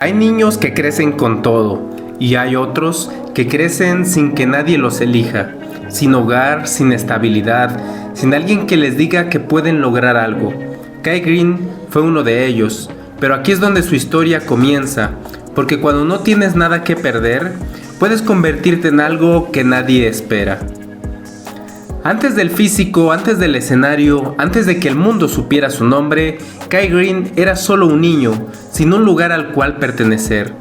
Hay niños que crecen con todo y hay otros que crecen sin que nadie los elija, sin hogar, sin estabilidad, sin alguien que les diga que pueden lograr algo. Kai Greene fue uno de ellos, pero aquí es donde su historia comienza, porque cuando no tienes nada que perder, puedes convertirte en algo que nadie espera. Antes del físico, antes del escenario, antes de que el mundo supiera su nombre, Kai Greene era solo un niño, sin un lugar al cual pertenecer.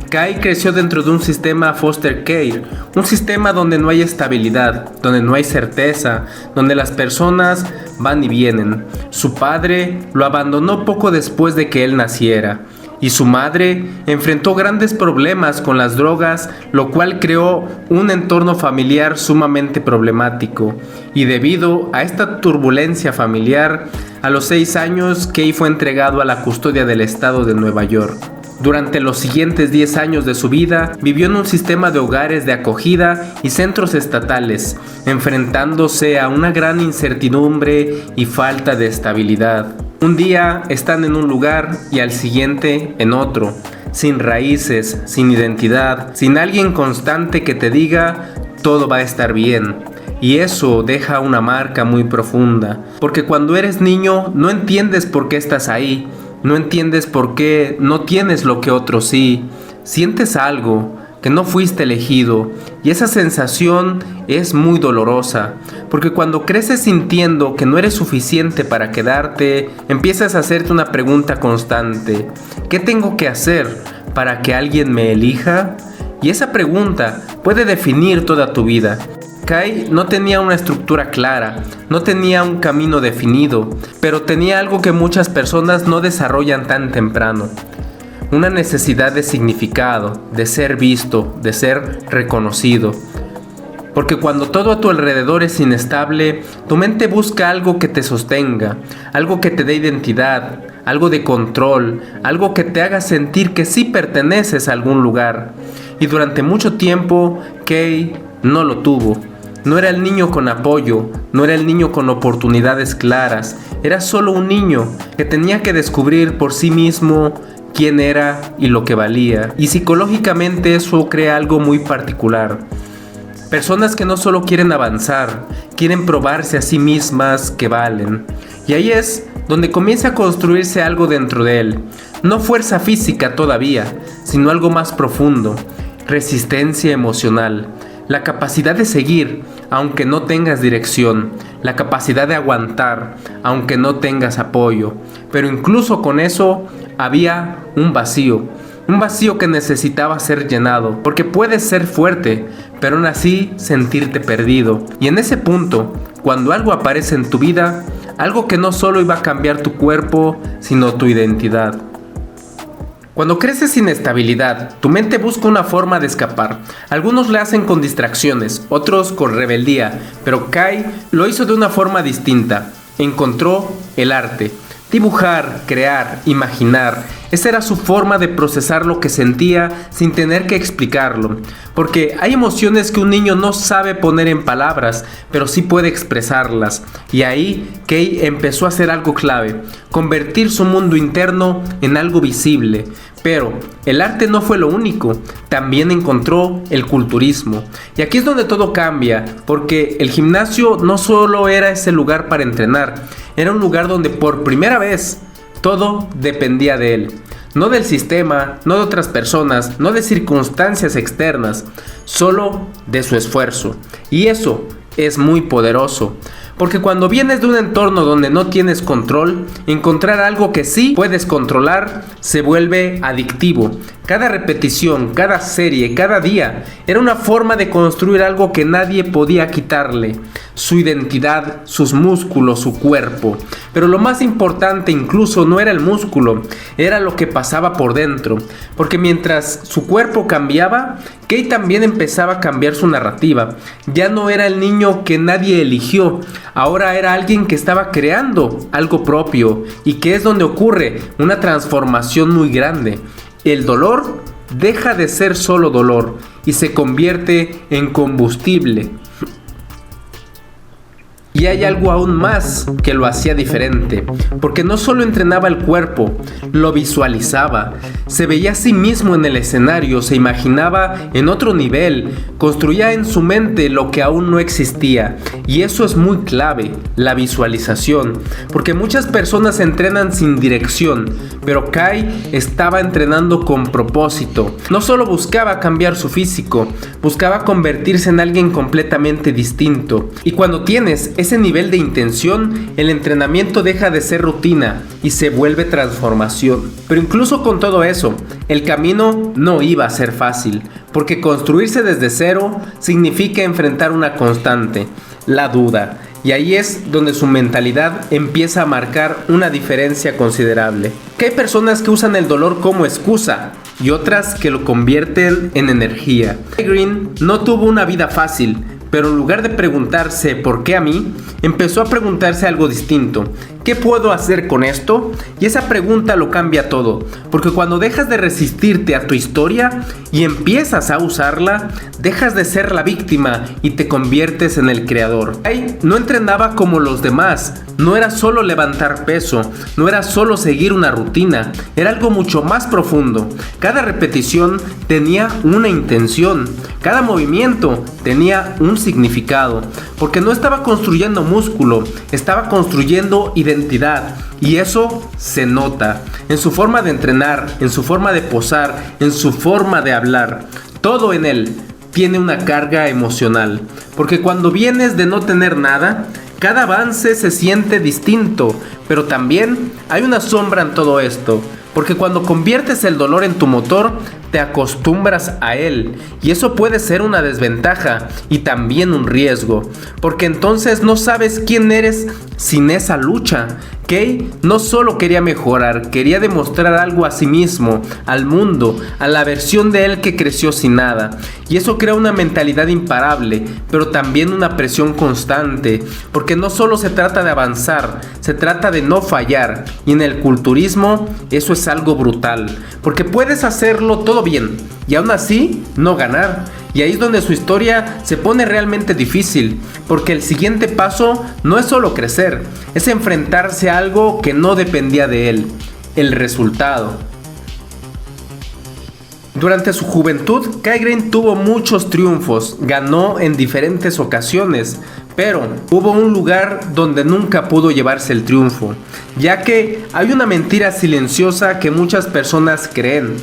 Kai creció dentro de un sistema foster care, un sistema donde no hay estabilidad, donde no hay certeza, donde las personas van y vienen. Su padre lo abandonó poco después de que él naciera. Y su madre enfrentó grandes problemas con las drogas, lo cual creó un entorno familiar sumamente problemático. Y debido a esta turbulencia familiar, a los 6 años, Kai fue entregado a la custodia del estado de Nueva York. Durante los siguientes 10 años de su vida, vivió en un sistema de hogares de acogida y centros estatales, enfrentándose a una gran incertidumbre y falta de estabilidad. Un día están en un lugar y al siguiente en otro, sin raíces, sin identidad, sin alguien constante que te diga todo va a estar bien. Y eso deja una marca muy profunda, porque cuando eres niño no entiendes por qué estás ahí, no entiendes por qué no tienes lo que otros sí, sientes algo, que no fuiste elegido, y esa sensación es muy dolorosa, porque cuando creces sintiendo que no eres suficiente para quedarte, empiezas a hacerte una pregunta constante: ¿qué tengo que hacer para que alguien me elija? Y esa pregunta puede definir toda tu vida. Kai no tenía una estructura clara, no tenía un camino definido, pero tenía algo que muchas personas no desarrollan tan temprano. Una necesidad de significado, de ser visto, de ser reconocido. Porque cuando todo a tu alrededor es inestable, tu mente busca algo que te sostenga, algo que te dé identidad, algo de control, algo que te haga sentir que sí perteneces a algún lugar. Y durante mucho tiempo, Kai no lo tuvo. No era el niño con apoyo, no era el niño con oportunidades claras, era solo un niño que tenía que descubrir por sí mismo quién era y lo que valía. Y psicológicamente eso crea algo muy particular. Personas que no solo quieren avanzar, quieren probarse a sí mismas que valen. Y ahí es donde comienza a construirse algo dentro de él. No fuerza física todavía, sino algo más profundo. Resistencia emocional. La capacidad de seguir, aunque no tengas dirección. La capacidad de aguantar, aunque no tengas apoyo. Pero incluso con eso había un vacío que necesitaba ser llenado, porque puedes ser fuerte, pero aún así sentirte perdido. Y en ese punto, cuando algo aparece en tu vida, algo que no solo iba a cambiar tu cuerpo, sino tu identidad. Cuando creces sin estabilidad, tu mente busca una forma de escapar. Algunos le hacen con distracciones, otros con rebeldía, pero Kai lo hizo de una forma distinta. Encontró el arte. Dibujar, crear, imaginar, esa era su forma de procesar lo que sentía sin tener que explicarlo. Porque hay emociones que un niño no sabe poner en palabras, pero sí puede expresarlas. Y ahí Kai empezó a hacer algo clave: convertir su mundo interno en algo visible. Pero el arte no fue lo único, también encontró el culturismo. Y aquí es donde todo cambia, porque el gimnasio no solo era ese lugar para entrenar, era un lugar donde por primera vez todo dependía de él. No del sistema, no de otras personas, no de circunstancias externas, solo de su esfuerzo. Y eso es muy poderoso. Porque cuando vienes de un entorno donde no tienes control, encontrar algo que sí puedes controlar se vuelve adictivo. Cada repetición, cada serie, cada día era una forma de construir algo que nadie podía quitarle: su identidad, sus músculos, su cuerpo. Pero lo más importante incluso no era el músculo, era lo que pasaba por dentro. Porque mientras su cuerpo cambiaba, Kai también empezaba a cambiar su narrativa. Ya no era el niño que nadie eligió, ahora era alguien que estaba creando algo propio, y que es donde ocurre una transformación muy grande. El dolor deja de ser solo dolor y se convierte en combustible. Y hay algo aún más que lo hacía diferente, porque no solo entrenaba el cuerpo, lo visualizaba, se veía a sí mismo en el escenario, se imaginaba en otro nivel, construía en su mente lo que aún no existía. Y eso es muy clave, la visualización, porque muchas personas entrenan sin dirección, pero Kai estaba entrenando con propósito. No solo buscaba cambiar su físico, buscaba convertirse en alguien completamente distinto. Y cuando tienes ese nivel de intención, el entrenamiento deja de ser rutina y se vuelve transformación. Pero incluso con todo eso, el camino no iba a ser fácil, porque construirse desde cero significa enfrentar una constante, la duda. Y ahí es donde su mentalidad empieza a marcar una diferencia considerable. Que hay personas que usan el dolor como excusa y otras que lo convierten en energía. Kai Greene no tuvo una vida fácil, pero en lugar de preguntarse ¿por qué a mí?, empezó a preguntarse algo distinto. ¿Qué puedo hacer con esto? Y esa pregunta lo cambia todo, porque cuando dejas de resistirte a tu historia y empiezas a usarla, dejas de ser la víctima y te conviertes en el creador. Kai no entrenaba como los demás, no era solo levantar peso, no era solo seguir una rutina, era algo mucho más profundo. Cada repetición tenía una intención, cada movimiento tenía un significado, porque no estaba construyendo músculo, estaba construyendo identidad. Y eso se nota en su forma de entrenar, en su forma de posar, en su forma de hablar. Todo en él tiene una carga emocional, porque cuando vienes de no tener nada, cada avance se siente distinto, pero también hay una sombra en todo esto, porque cuando conviertes el dolor en tu motor, te acostumbras a él, y eso puede ser una desventaja y también un riesgo, porque entonces no sabes quién eres sin esa lucha. Kai no solo quería mejorar, quería demostrar algo a sí mismo, al mundo, a la versión de él que creció sin nada. Y eso crea una mentalidad imparable, pero también una presión constante, porque no solo se trata de avanzar, se trata de no fallar. Y en el culturismo eso es algo brutal, porque puedes hacerlo todo bien y aún así no ganar. Y ahí es donde su historia se pone realmente difícil, porque el siguiente paso no es solo crecer, es enfrentarse a algo que no dependía de él, el resultado. Durante su juventud, Kai Greene tuvo muchos triunfos, ganó en diferentes ocasiones, pero hubo un lugar donde nunca pudo llevarse el triunfo, ya que hay una mentira silenciosa que muchas personas creen,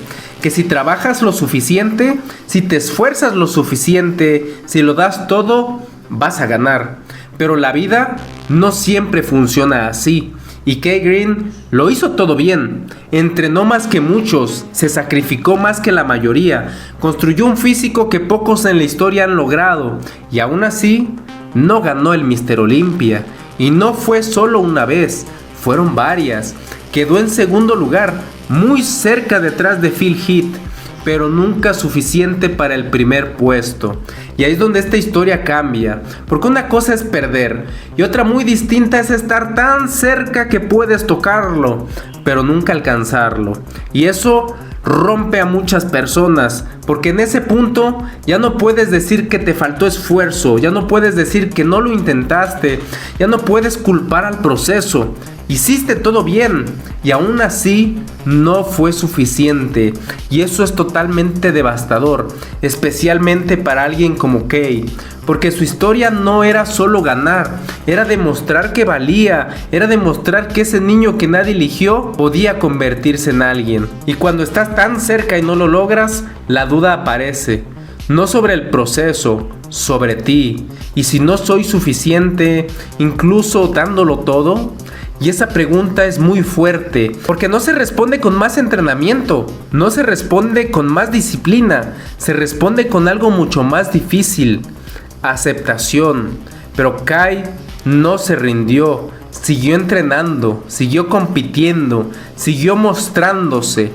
que si trabajas lo suficiente, si te esfuerzas lo suficiente, si lo das todo, vas a ganar. Pero la vida no siempre funciona así. Y Kai Greene lo hizo todo bien, entrenó más que muchos, se sacrificó más que la mayoría, construyó un físico que pocos en la historia han logrado, y aún así no ganó el Mr. Olympia. Y no fue solo una vez, fueron varias. Quedó en segundo lugar, muy cerca detrás de Phil Heath, pero nunca suficiente para el primer puesto. Y ahí es donde esta historia cambia, porque una cosa es perder y otra muy distinta es estar tan cerca que puedes tocarlo, pero nunca alcanzarlo. Y eso rompe a muchas personas, porque en ese punto ya no puedes decir que te faltó esfuerzo, ya no puedes decir que no lo intentaste, ya no puedes culpar al proceso. Hiciste todo bien y aún así no fue suficiente, y eso es totalmente devastador, especialmente para alguien como Kai, porque su historia no era solo ganar, era demostrar que valía, era demostrar que ese niño que nadie eligió podía convertirse en alguien. Y cuando estás tan cerca y no lo logras, la duda aparece, no sobre el proceso, sobre ti. Y si no soy suficiente, incluso dándolo todo. Y esa pregunta es muy fuerte, porque no se responde con más entrenamiento, no se responde con más disciplina, se responde con algo mucho más difícil: aceptación. Pero Kai no se rindió, siguió entrenando, siguió compitiendo, siguió mostrándose.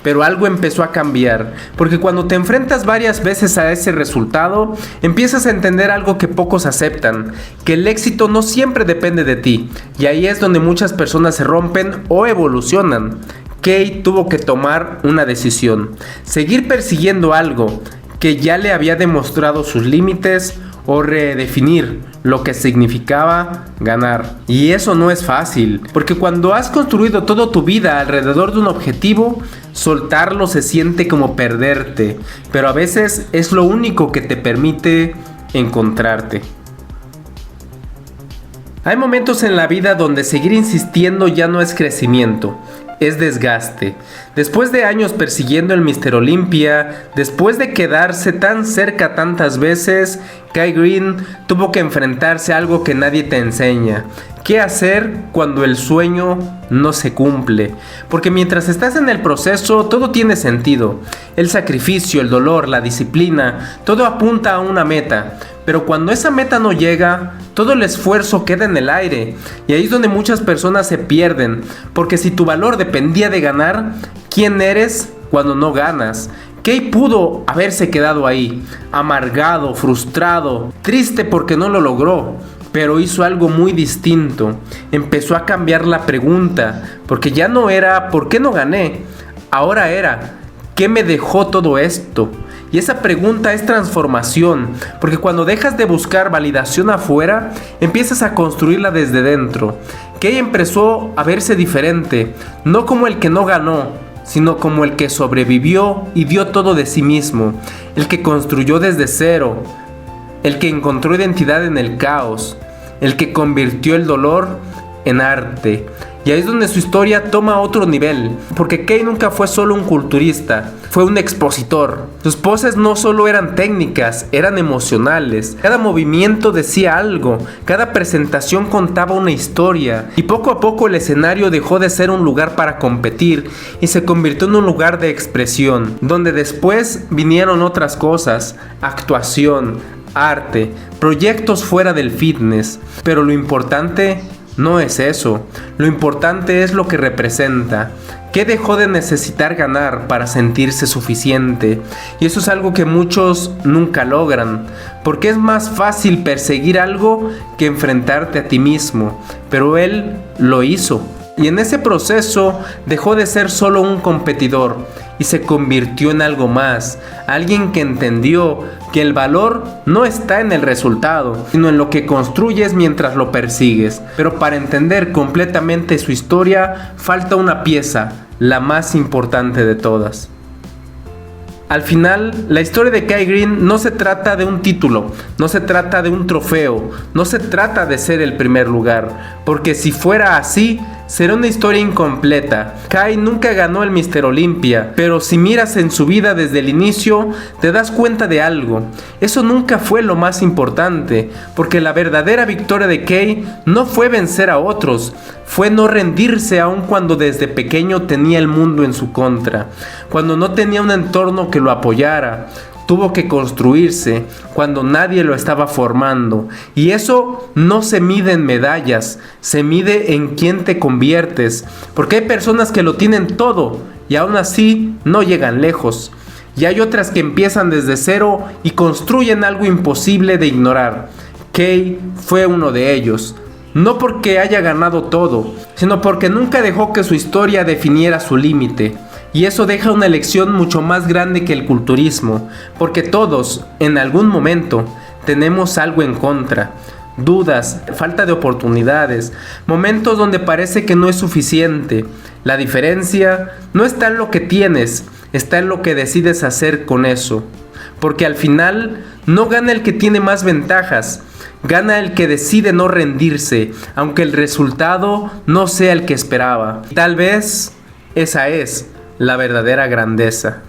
Pero algo empezó a cambiar, porque cuando te enfrentas varias veces a ese resultado, empiezas a entender algo que pocos aceptan, que el éxito no siempre depende de ti, y ahí es donde muchas personas se rompen o evolucionan. Kai tuvo que tomar una decisión: seguir persiguiendo algo que ya le había demostrado sus límites, o redefinir lo que significaba ganar. Y eso no es fácil, porque cuando has construido toda tu vida alrededor de un objetivo, soltarlo se siente como perderte, pero a veces es lo único que te permite encontrarte. Hay momentos en la vida donde seguir insistiendo ya no es crecimiento, es desgaste. Después de años persiguiendo el Mr. Olympia, después de quedarse tan cerca tantas veces, Kai Greene tuvo que enfrentarse a algo que nadie te enseña. ¿Qué hacer cuando el sueño no se cumple? Porque mientras estás en el proceso, todo tiene sentido. El sacrificio, el dolor, la disciplina, todo apunta a una meta. Pero cuando esa meta no llega, todo el esfuerzo queda en el aire. Y ahí es donde muchas personas se pierden. Porque si tu valor dependía de ganar, ¿quién eres cuando no ganas? Kai pudo haberse quedado ahí, amargado, frustrado, triste porque no lo logró. Pero hizo algo muy distinto. Empezó a cambiar la pregunta, porque ya no era ¿por qué no gané? Ahora era ¿qué me dejó todo esto? Y esa pregunta es transformación, porque cuando dejas de buscar validación afuera, empiezas a construirla desde dentro. Kai empezó a verse diferente, no como el que no ganó, sino como el que sobrevivió y dio todo de sí mismo, el que construyó desde cero, el que encontró identidad en el caos, el que convirtió el dolor en arte. Y ahí es donde su historia toma otro nivel, porque Kai nunca fue solo un culturista, fue un expositor. Sus poses no solo eran técnicas, eran emocionales. Cada movimiento decía algo, cada presentación contaba una historia. Y poco a poco el escenario dejó de ser un lugar para competir y se convirtió en un lugar de expresión, donde después vinieron otras cosas, actuación, arte, proyectos fuera del fitness. Pero lo importante no es eso, lo importante es lo que representa. ¿Qué dejó de necesitar ganar para sentirse suficiente? Y eso es algo que muchos nunca logran, porque es más fácil perseguir algo que enfrentarte a ti mismo, pero él lo hizo. Y en ese proceso dejó de ser solo un competidor y se convirtió en algo más, alguien que entendió que el valor no está en el resultado, sino en lo que construyes mientras lo persigues. Pero para entender completamente su historia, falta una pieza, la más importante de todas. Al final, la historia de Kai Greene no se trata de un título, no se trata de un trofeo, no se trata de ser el primer lugar, porque si fuera así, será una historia incompleta. Kai nunca ganó el Mr. Olympia, pero si miras en su vida desde el inicio, te das cuenta de algo. Eso nunca fue lo más importante, porque la verdadera victoria de Kai no fue vencer a otros, fue no rendirse aun cuando desde pequeño tenía el mundo en su contra, cuando no tenía un entorno que lo apoyara. Tuvo que construirse cuando nadie lo estaba formando. Y eso no se mide en medallas, se mide en quién te conviertes. Porque hay personas que lo tienen todo y aún así no llegan lejos. Y hay otras que empiezan desde cero y construyen algo imposible de ignorar. Kai fue uno de ellos. No porque haya ganado todo, sino porque nunca dejó que su historia definiera su límite. Y eso deja una lección mucho más grande que el culturismo, porque todos, en algún momento, tenemos algo en contra. Dudas, falta de oportunidades, momentos donde parece que no es suficiente. La diferencia no está en lo que tienes, está en lo que decides hacer con eso. Porque al final, no gana el que tiene más ventajas, gana el que decide no rendirse, aunque el resultado no sea el que esperaba. Tal vez esa es la verdadera grandeza.